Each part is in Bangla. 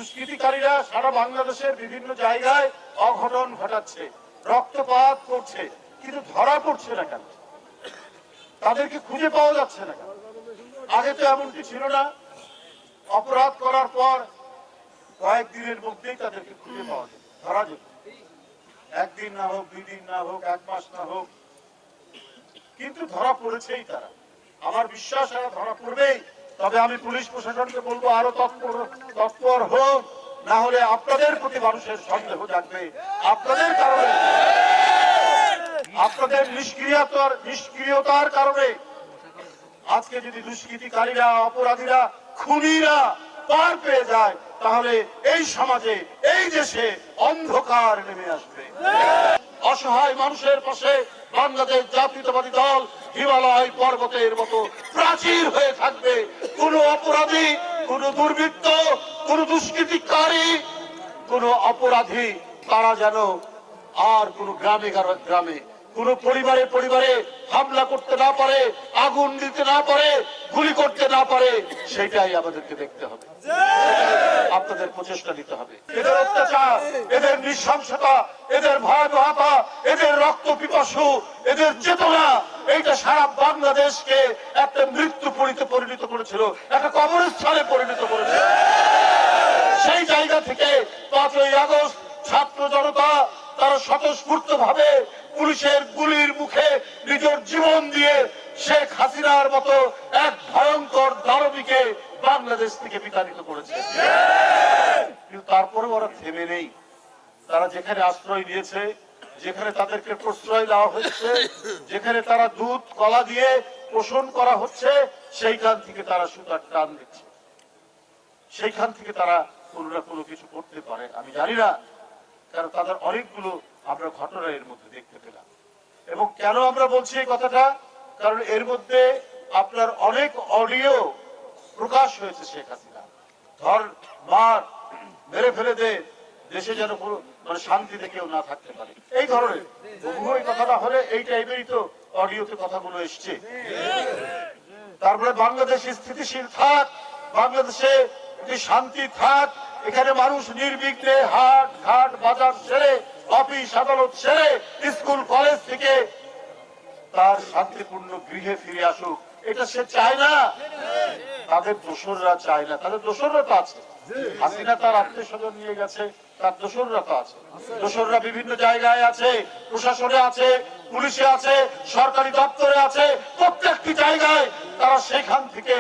দুষ্কৃতিকারীরা সারা বাংলাদেশের বিভিন্ন জায়গায় অঘটন ঘটাচ্ছে, রক্তপাত করছে, কিন্তু ধরা পড়ছে না কেন? তাদেরকে খুঁজে পাওয়া যাচ্ছে না কেন? আগে তো এমনটি ছিল না। অপরাধ করার পর কয়েকদিনের মধ্যেই তাদেরকে খুঁজে পাওয়া যেত, ধরা যেত। একদিন না হোক, 2 দিন না হোক, 1 মাস না হোক, কিন্তু ধরা পড়েছেই তারা। আমার বিশ্বাস এরা ধরা পড়বেই। তবে আমি পুলিশ প্রশাসনকে বলবো আরো তৎপর হোক, না হলে আপনাদের প্রতি মানুষের সন্দেহ জাগবে। আপনাদের কারণে, আপনাদের নিষ্ক্রিয়তার কারণে আজকে যদি দুষ্কৃতিকারীরা, অপরাধীরা, খুনিরা পার পেয়ে যায়, তাহলে এই সমাজে, এই দেশে অন্ধকার নেমে আসবে। অসহায় মানুষের পাশে বাংলাদেশ জাতীয়তাবাদী দল হিমালয় পর্বতের মতো প্রাচীর হয়ে থাকবে। কোন অপরাধী, কোন দুর্বৃত্ত, কোন দুষ্কৃতিকারী, কোন অপরাধী তারা যেন আর কোন গ্রামে গ্রামে, কোন পরিবারে পরিবারে হামলা করতে না পারে, আগুন দিতে না পারে, গুলি করতে না পারে, সেটাই আমাদেরকে দেখতে হবে। আপনাদের প্রচেষ্টা নিতে হবে। এদের অত্যাচার, এদের নৃশংসতা, এদের ভয়াবহতা, এদের রক্ত পিপাসু, এদের চেতনা, এইটা সারা বাংলাদেশকে একটা মৃত্যু পরিণত করেছিল, একটা কবরস্থানে পরিণত করেছিল। সেই জায়গা থেকে 5ই আগস্ট ছাত্র জনতা তারা স্বতঃস্ফূর্ত ভাবে পুলিশের গুলির মুখে নিজের জীবন দিয়ে শেখ হাসিনার মতো এক ভয়ঙ্কর দানবীকে বাংলাদেশ থেকে বিতাড়িত করেছে। কিন্তু তারপরে ওরা থেমে নেই। তারা যেখানে আশ্রয় দিয়েছে, যেখানে তাদেরকে প্রশ্রয় দেওয়া হচ্ছে, যেখানে তারা দুধ কলা দিয়ে পোষণ করা হচ্ছে, সেইখান থেকে তারা সুতার টান দিচ্ছে। সেইখান থেকে তারা কোনো না কোনো কিছু করতে পারে, আমি জানি না। কারণ তাদের অনেকগুলো আমরা ঘটনা এর মধ্যে দেখতে পেলাম। এবং কেন আমরা বলছি এই কথাটা? কারণ এর মধ্যে আপনার অনেক অডিও প্রকাশ হয়েছে। শেখ হাসিনা ধর, মার, মেরে ফেলে দে, দেশে যেন মানে শান্তিতে কেউ না থাকতে পারে, এই ধরনের এই কথাটা হলে এই টাইপেরই তো অডিওতে কথাগুলো এসছে। তারপরে বাংলাদেশ স্থিতিশীল থাক, বাংলাদেশে শান্তি থাক, এখানে মানুষ নির্বিঘ্নে হাট ঘাট বাজার ছেড়ে, অফিস আদালত ছেড়ে, স্কুল কলেজ থেকে তার শান্তিপূর্ণ গৃহে ফিরে আসুক, এটা সে চায় না। তাদের দোসররা চায় না। তাদের দোসররা তো আছে। হাসিনা তার আত্মীয় স্বজন নিয়ে গেছে, তার দোসররা তো আছে। দোসররা বিভিন্ন জায়গায় আছে, প্রশাসনে আছে, পুলিশে আছে, সরকারি দপ্তরে আছে, প্রত্যেকটি জায়গায় তারা সেখান থেকে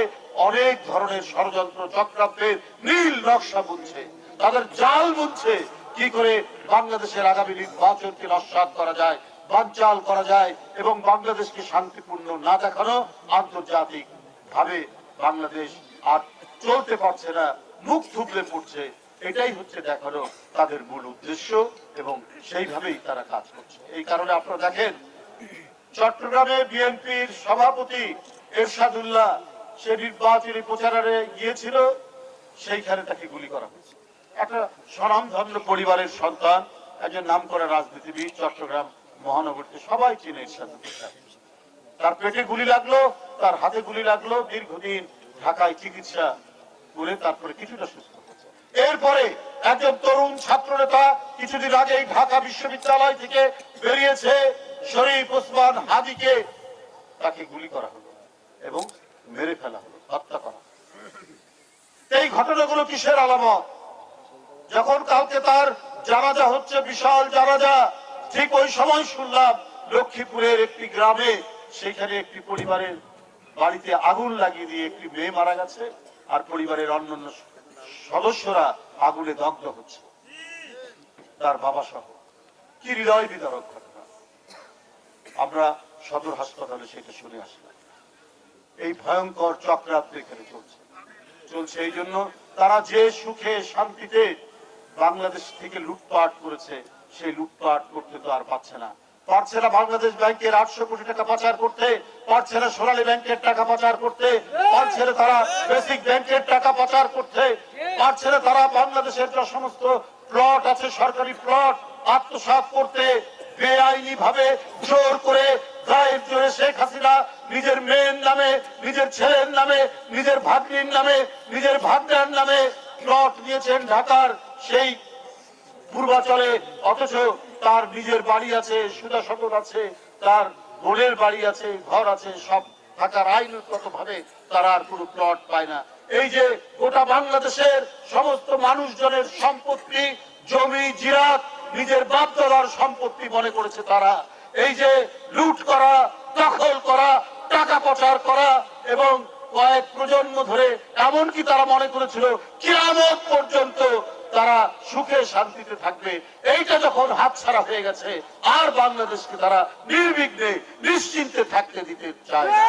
অনেক ধরনের ষড়যন্ত্র চক্রান্তের নীল নকশা বুনছে, তাদের জাল বুনছে, কি করে বাংলাদেশের আগামী নির্বাচনকে নস্যাৎ করা যায়, বানচাল করা যায়, এবং বাংলাদেশকে শান্তিপূর্ণ না দেখানো, আন্তর্জাতিক ভাবে বাংলাদেশ আর চলতে পারছে না, মুখ থুবড়ে পড়ছে, এটাই হচ্ছে দেখানো তাদের মূল উদ্দেশ্য, এবং সেইভাবেই তারা কাজ করছে। এই কারণে আপনারা দেখেন, চট্টগ্রামে বিএনপির সভাপতি এরশাদুল্লাহ সে নির্বাচনী প্রচারে গিয়েছিল, সেইখানে তাকে গুলি করা হয়েছে। একটা স্বনামধন্য পরিবারের সন্তান, একজন নামকরা রাজনীতিবিদ, চট্টগ্রাম মহানগরীতে সবাই চিনে এরশাদুল্লাহ। তার পেটে গুলি লাগলো, তার হাতে গুলি লাগলো, দীর্ঘদিন ঢাকায় চিকিৎসা করে তারপরে কিছুটা সুস্থ হয়েছে। এরপরে একজন তরুণ ছাত্র নেতা কিছুদিন আগে ঢাকা বিশ্ববিদ্যালয় থেকে বেরিয়েছে, শরীফ ওসমান হাদিকে তাকে গুলি করা হলো এবং মেরে ফেলা হলো, হত্যা করা। এই ঘটনাগুলো কিসের আলামত? যখন কালকে তার জানাজা হচ্ছে, বিশাল জানাজা, ঠিক ওই সময় শুনলাম লক্ষ্মীপুরের একটি গ্রামে সেখানে একটি পরিবারের বাড়িতে আগুন লাগিয়ে দিয়ে একটি মেয়ে মারা গেছে, আর পরিবারের অন্যান্য সদস্যরা আগুনে দগ্ধ হচ্ছে, তার বাবা সহ। কি হৃদয় বিদারক ঘটনা! আমরা সদর হাসপাতালে সেটা শুনে আসলাম। এই ভয়ঙ্কর চক্রান্ত এখানে চলছে। এই জন্য তারা যে সুখে শান্তিতে বাংলাদেশ থেকে লুটপাট করেছে, সেই লুটপাট করতে তো আর পারছে না। বাংলাদেশ ব্যাংকের 800 কোটি টাকা পাচার করতে, পারছে না সোনালী ব্যাংকের টাকা পাচার করতে, পারছে না তারা বেসিক ব্যাংকের টাকা পাচার করতে, পারছে না তারা বাংলাদেশের যে সমস্ত প্লট আছে, সরকারি প্লট আত্মসাৎ করতে, বেআইনি ভাবে জোর করে গায়ের জোরে শেখ হাসিনা নিজের মেয়ের নামে, নিজের ছেলের নামে, নিজের ভাগ্নির নামে, নিজের ভাগ্নার নামে প্লট নিয়েছেন ঢাকার সেই পূর্বাচলে, অথচ তার নিজের বাড়ি আছে, সুদা সদর আছে, তার বোনের বাড়ি আছে, ঘর আছে, সব ঢাকার আইনগত ভাবে তারা আর কোনো প্লট পায় না। এই যে গোটা বাংলাদেশের সমস্ত মানুষজনের সম্পত্তি, জমি জিরাত নিজের বাপদাদার সম্পত্তি মনে করেছে তারা। এই যে লুট করা, দখল করা, টাকা পাচার করা এবং কয়েক প্রজন্ম ধরে এমনকি তারা মনে করেছিল কিয়ামত পর্যন্ত তারা সুখে শান্তিতে থাকবে। এইটা যখন হাতছাড়া হয়ে গেছে, আর বাংলাদেশকে তারা নির্বিঘ্নে নিশ্চিন্তে থাকতে দিতে চায় না।